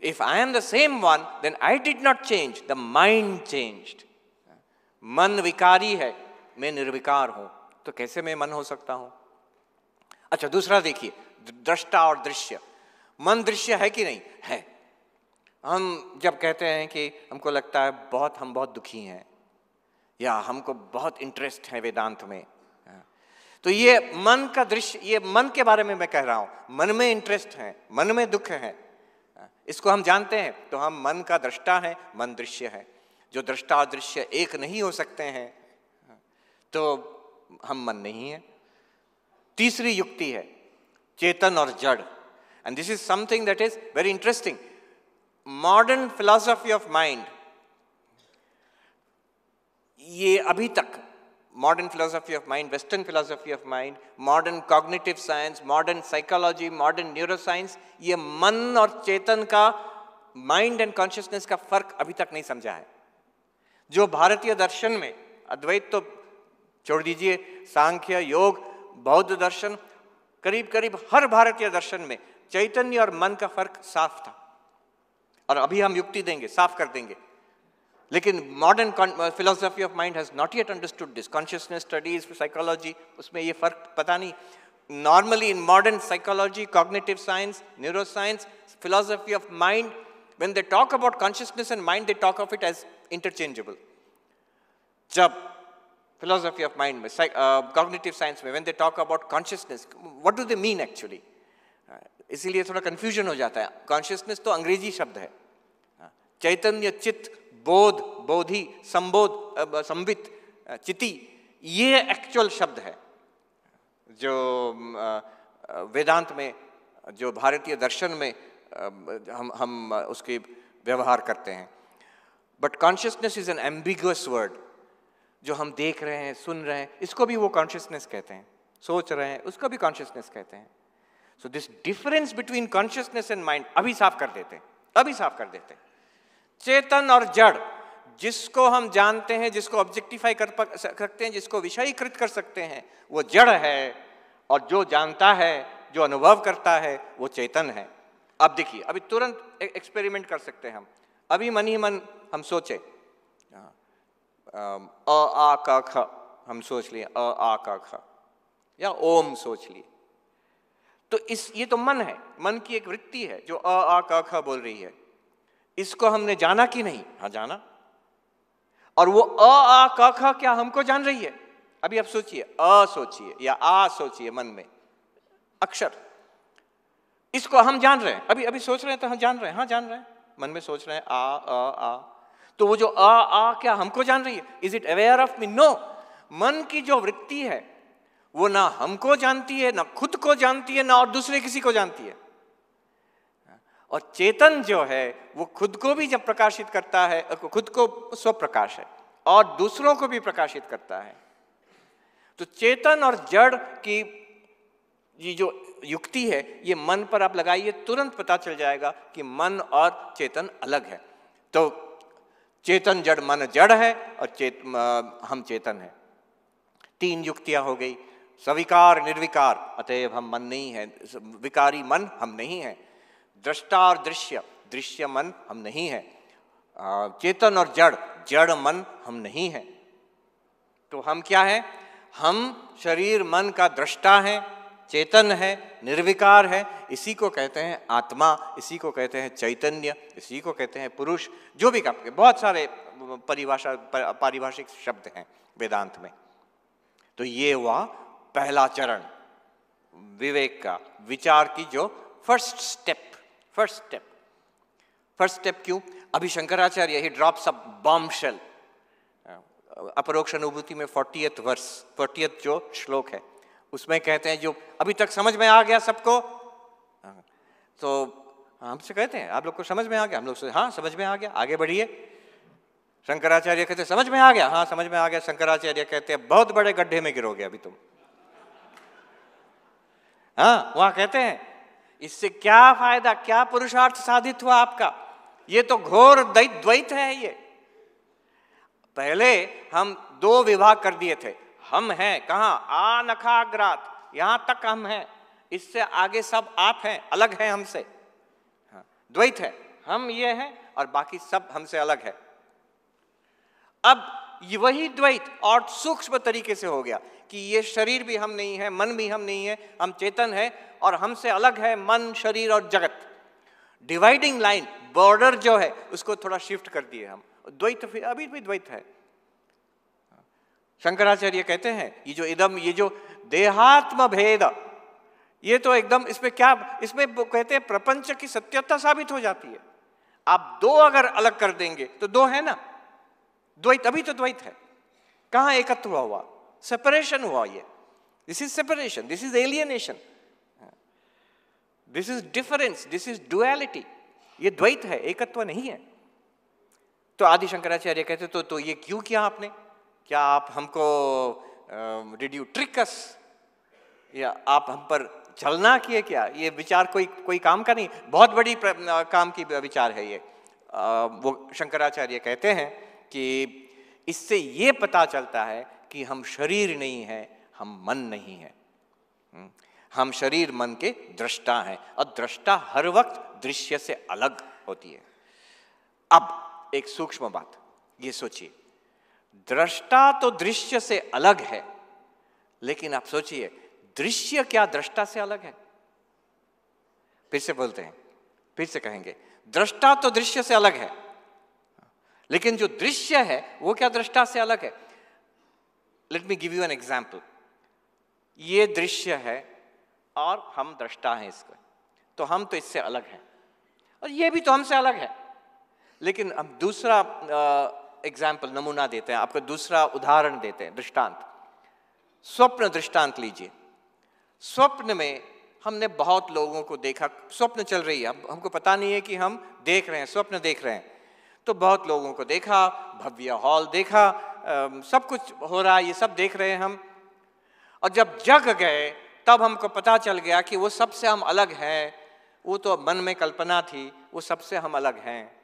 Speaker 1: If I am the same one, then I did not change, the mind changed. मन विकारी है, मैं निर्विकार हूं, तो कैसे मैं मन हो सकता हूं? अच्छा, दूसरा देखिए, दृष्टा और दृश्य। मन दृश्य है कि नहीं? है। हम जब कहते हैं कि हमको लगता है हम बहुत दुखी हैं, या हमको बहुत इंटरेस्ट है वेदांत में, तो ये मन का दृश्य, ये मन के बारे में मैं कह रहा हूं, मन में इंटरेस्ट है, मन में दुख है, इसको हम जानते हैं, तो हम मन का दृष्टा है, मन दृश्य है। जो दृष्टा और दृश्य एक नहीं हो सकते हैं तो हम मन नहीं है। तीसरी युक्ति है चेतन और जड़, and this is something that is very interesting. Modern philosophy of mind, ये अभी तक modern philosophy of mind, western philosophy of mind, modern cognitive science, modern psychology, modern neuroscience, ये मन और चेतन का, माइंड एंड कॉन्शियसनेस का फर्क अभी तक नहीं समझा है। जो भारतीय दर्शन में, अद्वैत तो छोड़ दीजिए, सांख्य, योग, बौद्ध दर्शन, करीब करीब हर भारतीय दर्शन में चैतन्य और मन का फर्क साफ था, और अभी हम युक्ति देंगे, साफ कर देंगे। लेकिन modern philosophy of mind has not yet understood this. Consciousness studies, psychology, उसमें ये फर्क पता नहीं। Normally in modern psychology, cognitive science, neuroscience, philosophy of mind, when they talk about consciousness and mind, they talk of it as interchangeable. जब philosophy of mind में, cognitive science में, when they talk about consciousness, what do they mean actually, इसीलिए थोड़ा confusion हो जाता है। Consciousness तो अंग्रेजी शब्द है, चैतन्य, चित्त, बोध, बोधि, संबोध, संवित, चिति, ये एक्चुअल शब्द है जो वेदांत में, जो भारतीय दर्शन में हम उसके व्यवहार करते हैं। But consciousness is an ambiguous word. जो हम देख रहे हैं, सुन रहे हैं, इसको भी वो कॉन्शियसनेस कहते हैं, सोच रहे हैं, उसको भी कॉन्शियसनेस कहते हैं। So this difference between consciousness and mind अभी साफ कर देते हैं, अभी साफ कर देते हैं। चेतन और जड़, जिसको हम जानते हैं, जिसको ऑब्जेक्टिफाई कर सकते हैं, जिसको विषयीकृत कर सकते हैं, वो जड़ है, और जो जानता है, जो अनुभव करता है, वो चेतन है। अब देखिए, अभी तुरंत एक्सपेरिमेंट कर सकते हैं हम। अभी मन ही मन हम सोचे, अ आ क ख हम सोच लिए, अ आ क ख, या ओम सोच लिए, तो ये तो मन है, मन की एक वृत्ति है जो अ आ क ख बोल रही है। इसको हमने जाना कि नहीं? हाँ, जाना। और वो अ आ क ख क्या हमको जान रही है? अभी आप सोचिए, अ सोचिए या आ सोचिए, मन में अक्षर, इसको हम जान रहे हैं, अभी सोच रहे हैं तो हम जान रहे हैं, हाँ जान रहे हैं, मन में सोच रहे हैं आ, तो वो जो आ क्या हमको जान रही है? Is it aware of me? No. मन की जो वृत्ति है वो ना हमको जानती है, ना खुद को जानती है, ना और दूसरे किसी को जानती है। और चेतन जो है वो खुद को भी जब प्रकाशित करता है, खुद को स्वप्रकाश है, और दूसरों को भी प्रकाशित करता है। तो चेतन और जड़ की ये जो युक्ति है, ये मन पर आप लगाइए, तुरंत पता चल जाएगा कि मन और चेतन अलग है। तो चेतन जड़, मन जड़ है, और हम चेतन है। 3 युक्तियां हो गई। सविकार, निर्विकार, अतएव हम मन नहीं है। विकारी मन हम नहीं है। दृष्टा और दृश्य, दृश्य मन हम नहीं है। चेतन और जड़, जड़ मन हम नहीं है। तो हम क्या है? हम शरीर मन का दृष्टा है, चेतन है, निर्विकार है। इसी को कहते हैं आत्मा, इसी को कहते हैं चैतन्य, इसी को कहते हैं पुरुष। जो भी कहते हैं, बहुत सारे पारिभाषिक शब्द हैं वेदांत में। तो ये हुआ पहला चरण, विवेक का, विचार की जो फर्स्ट स्टेप। फर्स्ट स्टेप क्यों? अभी शंकराचार्य ही ड्रॉप्स अ बॉम्बशेल, अपरोक्ष अनुभूति में 40th वर्स, 40th जो श्लोक है, उसमें कहते हैं, जो अभी तक समझ में आ गया सबको, तो हमसे कहते हैं आप लोग को समझ में आ गया? हम लोग से हाँ समझ में आ गया, आगे बढ़िए। शंकराचार्य कहते हैं समझ में आ गया? हाँ समझ में आ गया। शंकराचार्य कहते हैं बहुत बड़े गड्ढे में गिरोगे अभी तुम। हाँ, वहां कहते हैं इससे क्या फायदा, क्या पुरुषार्थ साधित हुआ आपका? ये तो घोर द्वैत है। ये पहले हम 2 विभाग कर दिए थे। हम हैं कहाँ? आ नखाग्रात, यहां तक हम हैं, इससे आगे सब आप हैं, अलग हैं हमसे। हाँ, द्वैत है, हम ये हैं और बाकी सब हमसे अलग है। अब वही द्वैत और सूक्ष्म तरीके से हो गया कि ये शरीर भी हम नहीं है, मन भी हम नहीं है, हम चेतन है, और हमसे अलग है मन, शरीर और जगत। डिवाइडिंग लाइन, बॉर्डर जो है उसको थोड़ा शिफ्ट कर दिए हम। द्वैत फिर अभी भी द्वैत है। शंकराचार्य कहते हैं ये जो इदम, ये जो देहात्म भेद, ये तो एकदम, इसमें क्या, इसमें कहते हैं प्रपंच की सत्यता साबित हो जाती है। आप दो अगर अलग कर देंगे तो दो है ना, द्वैत, अभी तो द्वैत है, कहां एकत्व हुआ, सेपरेशन हुआ। ये this is separation, this is alienation, this is difference, this is duality. ये द्वैत है, एकत्व नहीं है। तो आदि शंकराचार्य कहते तो ये क्यों किया आपने? क्या आप हमको डिड यू ट्रिक अस, या आप हम पर छलना किए क्या? ये विचार कोई काम का नहीं, बहुत बड़ी काम की विचार है ये। वो शंकराचार्य कहते हैं कि इससे ये पता चलता है कि हम शरीर नहीं है, हम मन नहीं है। हम शरीर मन के दृष्टा हैं, और दृष्टा हर वक्त दृश्य से अलग होती है। अब एक सूक्ष्म बात ये सोचिए, दृष्टा तो दृश्य से अलग है, लेकिन आप सोचिए दृश्य क्या दृष्टा से अलग है? फिर से बोलते हैं, फिर से कहेंगे, दृष्टा तो दृश्य से अलग है, लेकिन जो दृश्य है वो क्या दृष्टा से अलग है? Let me give you an example. ये दृश्य है और हम दृष्टा हैं इसका, तो हम तो इससे अलग हैं, और ये भी तो हमसे अलग है। लेकिन हम दूसरा एग्जाम्पल, नमूना देते हैं आपको, दूसरा उदाहरण देते हैं, दृष्टांत। स्वप्न दृष्टांत लीजिए। स्वप्न में हमने बहुत लोगों को देखा, स्वप्न चल रही है, हमको पता नहीं है कि हम देख रहे हैं, स्वप्न देख रहे हैं। तो बहुत लोगों को देखा, भव्य हॉल देखा, सब कुछ हो रहा है, ये सब देख रहे हैं हम। और जब जग गए तब हमको पता चल गया कि वो सबसे हम अलग हैं, वो तो मन में कल्पना थी, वो सबसे हम अलग हैं।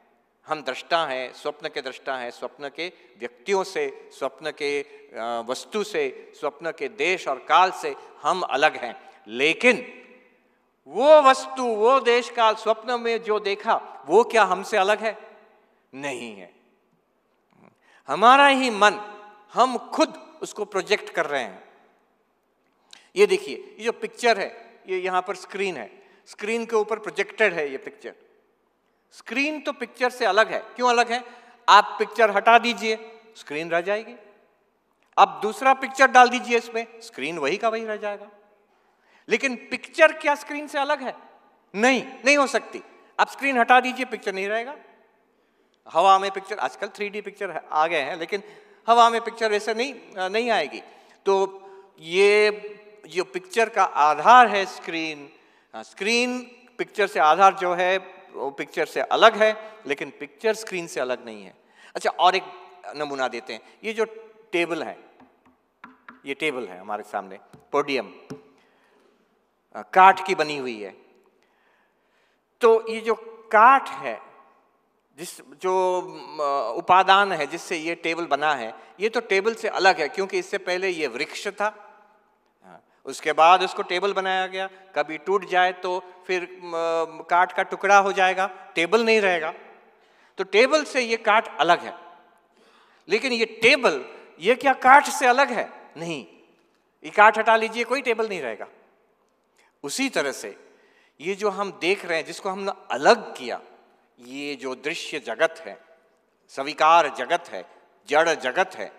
Speaker 1: हम दृष्टा हैं, स्वप्न के दृष्टा हैं, स्वप्न के व्यक्तियों से, स्वप्न के वस्तु से, स्वप्न के देश और काल से हम अलग हैं। लेकिन वो वस्तु, वो देश काल, स्वप्न में जो देखा वो क्या हमसे अलग है? नहीं है। हमारा ही मन, हम खुद उसको प्रोजेक्ट कर रहे हैं। ये देखिए, ये जो पिक्चर है, ये यहां पर स्क्रीन है, स्क्रीन के ऊपर प्रोजेक्टेड है ये पिक्चर। स्क्रीन तो पिक्चर से अलग है। क्यों अलग है? आप पिक्चर हटा दीजिए, स्क्रीन रह जाएगी। अब दूसरा पिक्चर डाल दीजिए इसमें, स्क्रीन वही का वही रह जाएगा। लेकिन पिक्चर क्या स्क्रीन से अलग है? नहीं हो सकती। आप स्क्रीन हटा दीजिए, पिक्चर नहीं रहेगा। हवा में पिक्चर, आजकल 3D पिक्चर आ गए हैं, लेकिन हवा में पिक्चर वैसे नहीं आएगी। तो ये जो पिक्चर का आधार है स्क्रीन, स्क्रीन पिक्चर से आधार जो है वो पिक्चर से अलग है, लेकिन पिक्चर स्क्रीन से अलग नहीं है। अच्छा, और एक नमूना देते हैं। ये जो टेबल है, ये टेबल है हमारे सामने, पोडियम, काठ की बनी हुई है। तो ये जो काठ है, जो उपादान है जिससे ये टेबल बना है, ये तो टेबल से अलग है, क्योंकि इससे पहले ये वृक्ष था, उसके बाद उसको टेबल बनाया गया। कभी टूट जाए तो फिर काठ का टुकड़ा हो जाएगा, टेबल नहीं रहेगा। तो टेबल से ये काठ अलग है। लेकिन ये टेबल, ये क्या काठ से अलग है? नहीं। ये काठ हटा लीजिए, कोई टेबल नहीं रहेगा। उसी तरह से ये जो हम देख रहे हैं, जिसको हमने अलग किया, ये जो दृश्य जगत है, सविकार जगत है, जड़ जगत है,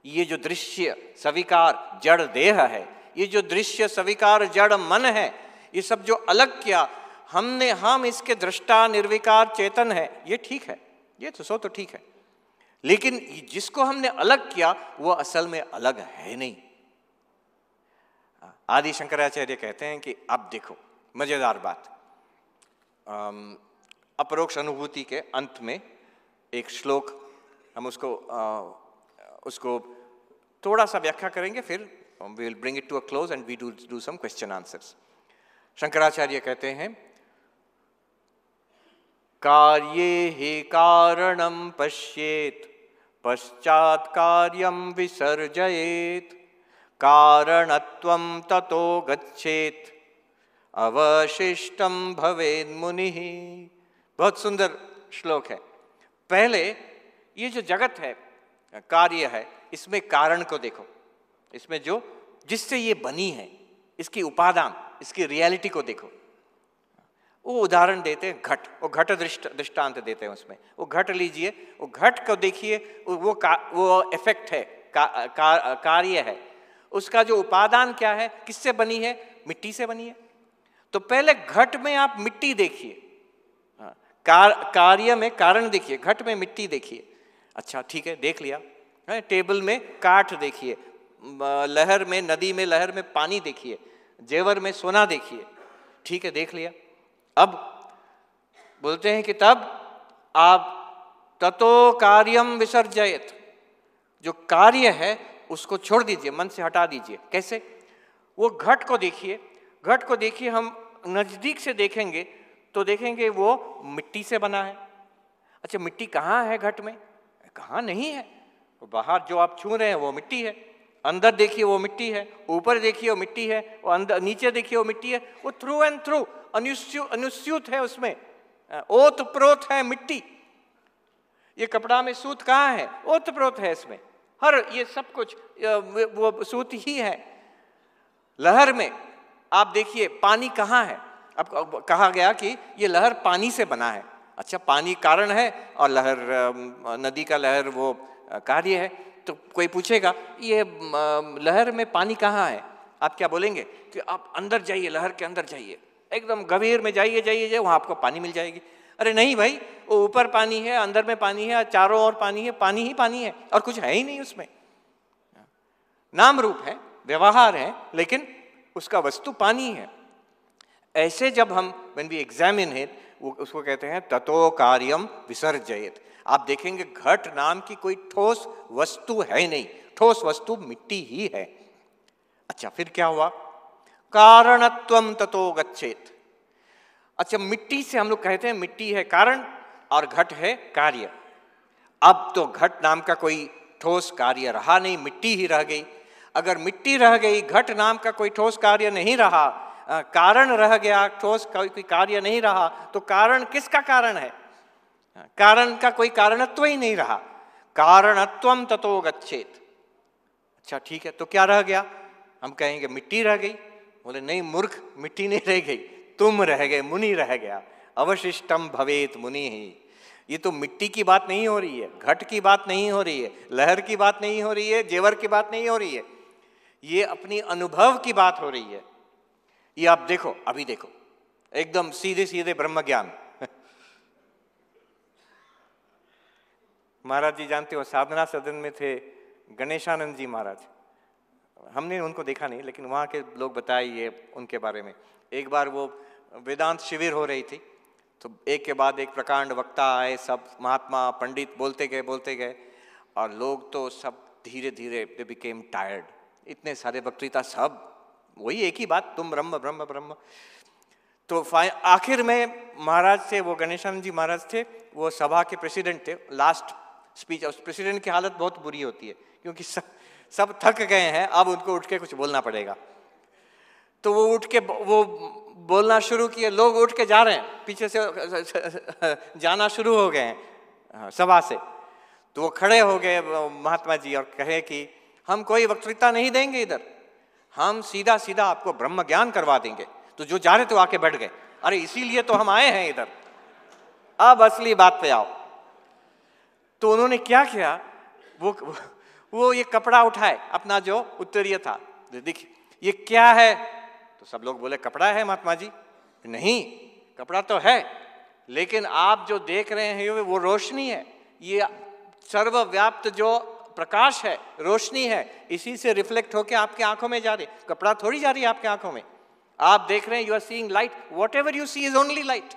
Speaker 1: ये जो दृश्य सविकार जड़ देह है, ये जो दृश्य सविकार जड़ मन है, ये सब जो अलग किया हमने, हम इसके दृष्टा निर्विकार चेतन है, ये ठीक है, ये तो सो तो ठीक है। लेकिन जिसको हमने अलग किया वो असल में अलग है नहीं। आदि शंकराचार्य कहते हैं कि अब देखो मजेदार बात, अपरोक्ष अनुभूति के अंत में एक श्लोक, हम उसको थोड़ा सा व्याख्या करेंगे, फिर we will bring it to a close and we do some question answers. Shankaracharya कहते हैं, कार्ये हि कारणं पश्येत, पश्चात् कार्यं विसर्जयेत, कारणत्वं ततो गच्छेत, अवशिष्टं भवेत् मुनिः। बहुत सुंदर श्लोक है। पहले ये जो जगत है, कार्य है, इसमें कारण को देखो, इसमें जो जिससे ये बनी है, इसकी उपादान, इसकी रियलिटी को देखो। वो उदाहरण देते हैं घट, वो घट दृष्टांत देते हैं उसमें। वो घट लीजिए, वो घट को देखिए, वो इफेक्ट है, कार्य है, उसका जो उपादान क्या है, किससे बनी है, मिट्टी से बनी है। तो पहले घट में आप मिट्टी देखिए, कार्य में कारण देखिए, घट में मिट्टी देखिए। अच्छा ठीक है, देख लिया है। टेबल में काठ देखिए, लहर में, नदी में लहर में पानी देखिए, जेवर में सोना देखिए, ठीक है, देख लिया। अब बोलते हैं कि तब आप ततो कार्यम विसर्जयत, जो कार्य है उसको छोड़ दीजिए, मन से हटा दीजिए। कैसे? वो घट को देखिए, घट को देखिए, हम नजदीक से देखेंगे तो देखेंगे वो मिट्टी से बना है। अच्छा, मिट्टी कहाँ है घट में? कहाँ नहीं है, बाहर जो आप छू रहे हैं वो मिट्टी है, अंदर देखिए वो मिट्टी है, ऊपर देखिए वो मिट्टी है, वो अंदर नीचे देखिए वो मिट्टी है। वो थ्रू एंड थ्रू अनुस्यूत है, उसमें ओत प्रोत है मिट्टी। ये कपड़ा में सूत कहाँ है? ओत प्रोत है इसमें, हर ये सब कुछ वो सूत ही है। लहर में आप देखिए पानी कहाँ है? अब कहा गया कि ये लहर पानी से बना है। अच्छा, पानी कारण है और लहर, नदी का लहर वो कार्य है। तो कोई पूछेगा ये लहर में पानी कहाँ है? आप क्या बोलेंगे कि आप अंदर जाइए, लहर के अंदर जाइए, एकदम गंभीर में जाइए, जाइए, वहाँ आपको पानी मिल जाएगी। अरे नहीं भाई, वो ऊपर पानी है, अंदर में पानी है, चारों ओर पानी है, पानी ही पानी है, और कुछ है ही नहीं उसमें। नाम रूप है, व्यवहार है, लेकिन उसका वस्तु पानी है। ऐसे जब हम when we examine it, वो उसको कहते हैं ततो कार्यम विसर्जयत। आप देखेंगे घट नाम की कोई ठोस वस्तु है नहीं, ठोस वस्तु मिट्टी ही है। अच्छा, फिर क्या हुआ? कारणत्वम ततो गच्छेत। अच्छा, मिट्टी से हम लोग कहते हैं मिट्टी है कारण और घट है कार्य। अब तो घट नाम का कोई ठोस कार्य रहा नहीं, मिट्टी ही रह गई। अगर मिट्टी रह गई, घट नाम का कोई ठोस कार्य नहीं रहा, कारण रह गया, ठोस कोई कार्य नहीं रहा, तो कारण किसका कारण है? कारण का कोई कारणत्व ही नहीं रहा। कारणत्वम ततो गच्छेत। अच्छा ठीक है, तो क्या रह गया? हम कहेंगे मिट्टी रह गई। बोले नहीं मूर्ख, मिट्टी नहीं रह गई, तुम रह गए, मुनि रह गया। अवशिष्टम भवेत मुनि ही। ये तो मिट्टी की बात नहीं हो रही है, घट की बात नहीं हो रही है, लहर की बात नहीं हो रही है, जेवर की बात नहीं हो रही है, ये अपनी अनुभव की बात हो रही है। ये आप देखो, अभी देखो, एकदम सीधे सीधे ब्रह्म ज्ञान। महाराज जी जानते हो, साधना सदन में थे गणेशानंद जी महाराज। हमने उनको देखा नहीं, लेकिन वहाँ के लोग बताइए उनके बारे में। एक बार वो वेदांत शिविर हो रही थी, तो एक के बाद एक प्रकांड वक्ता आए, सब महात्मा पंडित बोलते गए, और लोग तो सब धीरे धीरे दे बिकेम टायर्ड। इतने सारे वक्तृता, सब वही एक ही बात, तुम ब्रह्म ब्रह्म ब्रह्म। तो आखिर में महाराज से, वो गणेशानंद जी महाराज थे, वो सभा के प्रेसिडेंट थे। लास्ट स्पीच, उस प्रेसिडेंट की हालत बहुत बुरी होती है, क्योंकि सब थक गए हैं, अब उनको उठ के कुछ बोलना पड़ेगा। तो वो उठ के वो बोलना शुरू किए, लोग उठ के जा रहे हैं, पीछे से जाना शुरू हो गए हैं सभा से। तो वो खड़े हो गए महात्मा जी और कहे कि हम कोई वक्तृता नहीं देंगे इधर, हम सीधा सीधा आपको ब्रह्म ज्ञान करवा देंगे। तो जो जा रहे थे आके बैठ गए, अरे इसीलिए तो हम आए हैं इधर, अब असली बात पे आओ। तो उन्होंने क्या किया, वो ये कपड़ा उठाए, अपना जो उत्तरीय था, देखिए ये क्या है? तो सब लोग बोले कपड़ा है महात्मा जी। नहीं, कपड़ा तो है, लेकिन आप जो देख रहे हैं वो रोशनी है, ये सर्वव्याप्त जो प्रकाश है, रोशनी है, इसी से रिफ्लेक्ट होकर आपके आंखों में जा रही, कपड़ा थोड़ी जा रही है आपके आंखों में। आप देख रहे हैं, you are seeing light, whatever you see is only light.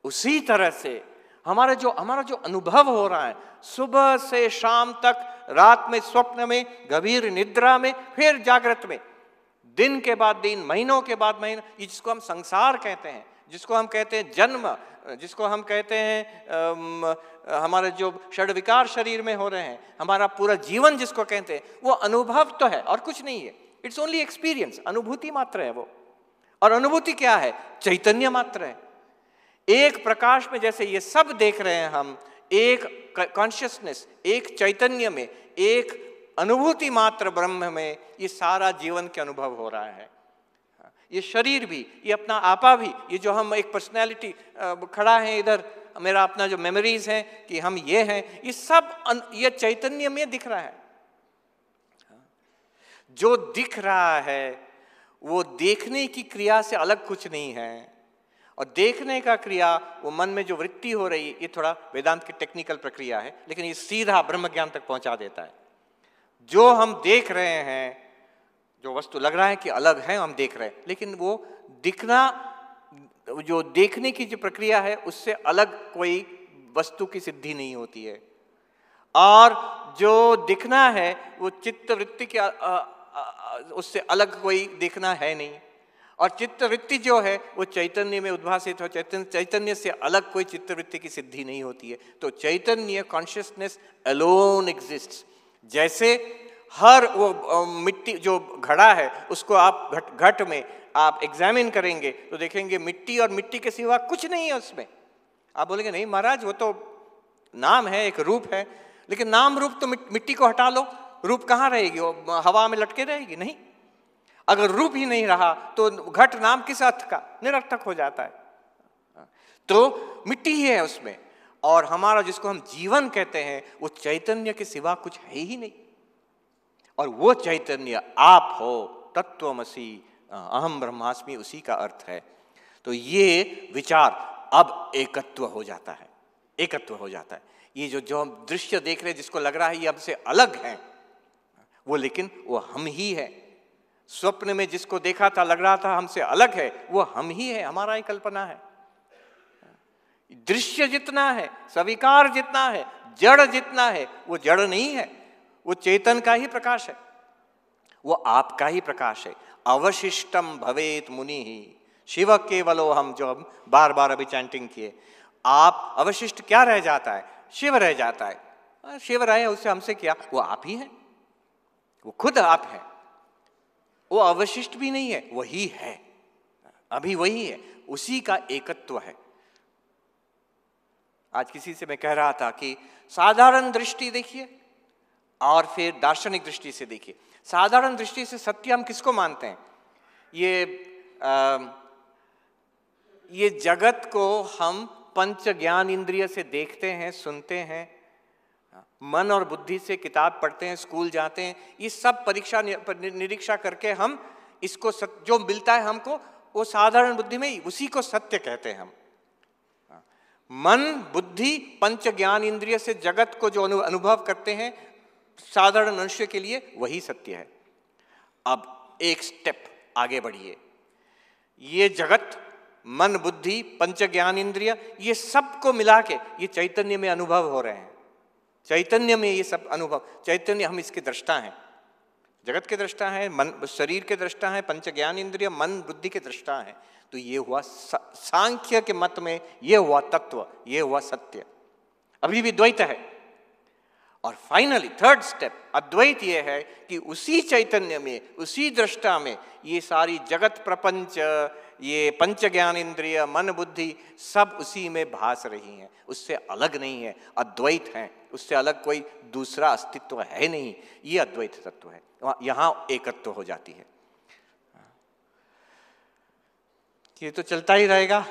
Speaker 1: उसी तरह से हमारा जो अनुभव हो रहा है, सुबह से शाम तक, रात में स्वप्न में, गंभीर निद्रा में, फिर जागृत में, दिन के बाद दिन, महीनों के बाद महीना, ये जिसको हम संसार कहते हैं, जिसको हम कहते हैं जन्म, जिसको हम कहते हैं हमारे जो षड विकार शरीर में हो रहे हैं, हमारा पूरा जीवन जिसको कहते हैं, वो अनुभव तो है और कुछ नहीं है। इट्स ओनली एक्सपीरियंस, अनुभूति मात्र है वो। और अनुभूति क्या है? चैतन्य मात्र है। एक प्रकाश में जैसे ये सब देख रहे हैं हम, एक कॉन्शियसनेस, एक चैतन्य में, एक अनुभूति मात्र ब्रह्म में, ये सारा जीवन के अनुभव हो रहा है। ये शरीर भी, ये अपना आपा भी, ये जो हम एक पर्सनैलिटी खड़ा है इधर, मेरा अपना जो मेमोरीज हैं कि हम ये हैं, ये सब ये चैतन्य में दिख रहा है। जो दिख रहा है वो देखने की क्रिया से अलग कुछ नहीं है, और देखने का क्रिया वो मन में जो वृत्ति हो रही है, ये थोड़ा वेदांत की टेक्निकल प्रक्रिया है, लेकिन ये सीधा ब्रह्म ज्ञान तक पहुंचा देता है। जो हम देख रहे हैं, जो वस्तु लग रहा है कि अलग है, हम देख रहे हैं, लेकिन वो दिखना, जो देखने की जो प्रक्रिया है, उससे अलग कोई वस्तु की सिद्धि नहीं होती है। और जो दिखना है वो चित्त वृत्ति के उससे अलग कोई दिखना है नहीं, और चित्त वृत्ति जो है वो चैतन्य में उद्भासित हो, चैतन्य से अलग कोई चित्त वृत्ति की सिद्धि नहीं होती है। तो चैतन्य, कॉन्शियसनेस अलोन एग्जिस्ट्स। जैसे हर वो मिट्टी जो घड़ा है, उसको आप घट में आप एग्जामिन करेंगे तो देखेंगे मिट्टी और मिट्टी के सिवा कुछ नहीं है उसमें। आप बोलेंगे नहीं महाराज, वो तो नाम है, एक रूप है, लेकिन नाम रूप तो मिट्टी को हटा लो, रूप कहाँ रहेगी? वो हवा में लटके रहेगी? नहीं। अगर रूप ही नहीं रहा तो घट नाम किस अर्थ का? निरर्थक हो जाता है। तो मिट्टी ही है उसमें, और हमारा जिसको हम जीवन कहते हैं वो चैतन्य के सिवा कुछ है ही नहीं, और वो चैतन्य आप हो, तत्वमसि अहम ब्रह्मास्मि, उसी का अर्थ है। तो ये विचार अब एकत्व हो जाता है, एकत्व हो जाता है। ये जो हम दृश्य देख रहे हैं, जिसको लग रहा है ये हमसे अलग है, वो लेकिन वो हम ही है। स्वप्न में जिसको देखा था, लग रहा था हमसे अलग है, वो हम ही है, हमारा ही कल्पना है। दृश्य जितना है, स्वीकार जितना है, जड़ जितना है, वो जड़ नहीं है, वो चेतन का ही प्रकाश है, वो आपका ही प्रकाश है। अवशिष्टम भवेत मुनि ही शिव केवलो हम, जो हम बार बार अभी चैंटिंग किए, आप अवशिष्ट क्या रह जाता है? शिव रह जाता है। शिव रहे, उससे हमसे क्या? वो आप ही है, वो खुद आप है, वो अवशिष्ट भी नहीं है, वही है, अभी वही है, उसी का एकत्व है। आज किसी से मैं कह रहा था कि साधारण दृष्टि देखिए और फिर दार्शनिक दृष्टि से देखिए। साधारण दृष्टि से सत्य हम किसको मानते हैं? ये जगत को हम पंच ज्ञान इंद्रिय से देखते हैं, सुनते हैं, मन और बुद्धि से किताब पढ़ते हैं, स्कूल जाते हैं, ये सब परीक्षा निरीक्षा करके हम इसको जो मिलता है हमको, वो साधारण बुद्धि में ही उसी को सत्य कहते हैं हम। मन बुद्धि पंच ज्ञान इंद्रिय से जगत को जो अनुभव करते हैं, साधारण मनुष्य के लिए वही सत्य है। अब एक स्टेप आगे बढ़िए। ये जगत, मन बुद्धि पंच ज्ञान इंद्रिय, ये सबको मिला के ये चैतन्य में अनुभव हो रहे हैं। चैतन्य में ये सब अनुभव, चैतन्य, हम इसके दृष्टा हैं, जगत के दृष्टा हैं, मन शरीर के दृष्टा हैं, पंच ज्ञान इंद्रिय मन बुद्धि के दृष्टा हैं। तो ये हुआ सांख्य के मत में, ये हुआ तत्व, ये हुआ सत्य। अभी भी द्वैत है। और फाइनली थर्ड स्टेप अद्वैत ये है कि उसी चैतन्य में, उसी दृष्टा में ये सारी जगत प्रपंच, ये पंच ज्ञान इंद्रिय मन बुद्धि सब उसी में भास रही हैं, उससे अलग नहीं है, अद्वैत है, उससे अलग कोई दूसरा अस्तित्व है नहीं। ये अद्वैत तत्व है, यहां एकत्व हो जाती है। ये तो चलता ही रहेगा।